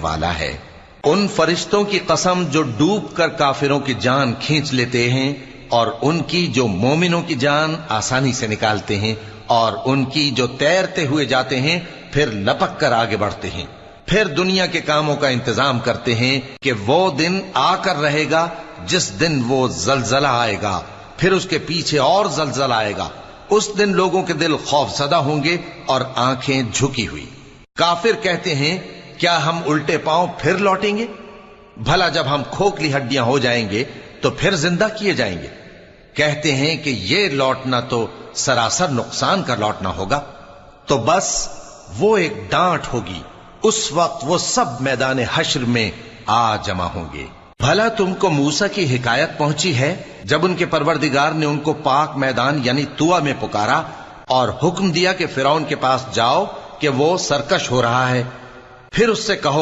वाला है। उन फरिश्तों की कसम जो डूब कर काफिरों की जान खींच लेते हैं और उनकी जो मोमिनों की जान आसानी से निकालते हैं और उनकी जो तैरते हुए जाते हैं फिर लपक कर आगे बढ़ते हैं। फिर दुनिया के कामों का इंतजाम करते हैं कि वो दिन आकर रहेगा जिस दिन वो जलजला आएगा, फिर उसके पीछे और जलजला आएगा। उस दिन लोगों के दिल खौफजदा होंगे और आंखें झुकी हुई। काफिर कहते हैं, क्या हम उल्टे पांव फिर लौटेंगे? भला जब हम खोखली हड्डियां हो जाएंगे तो फिर जिंदा किए जाएंगे? कहते हैं कि ये लौटना तो सरासर नुकसान का लौटना होगा। तो बस वो एक डांट होगी, उस वक्त वो सब मैदान हश्र में आ जमा होंगे। भला तुमको मूसा की हिकायत पहुंची है जब उनके परवरदिगार ने उनको पाक मैदान यानी तुआ में पुकारा और हुक्म दिया कि फिरौन के पास जाओ कि वो सरकश हो रहा है। फिर उससे कहो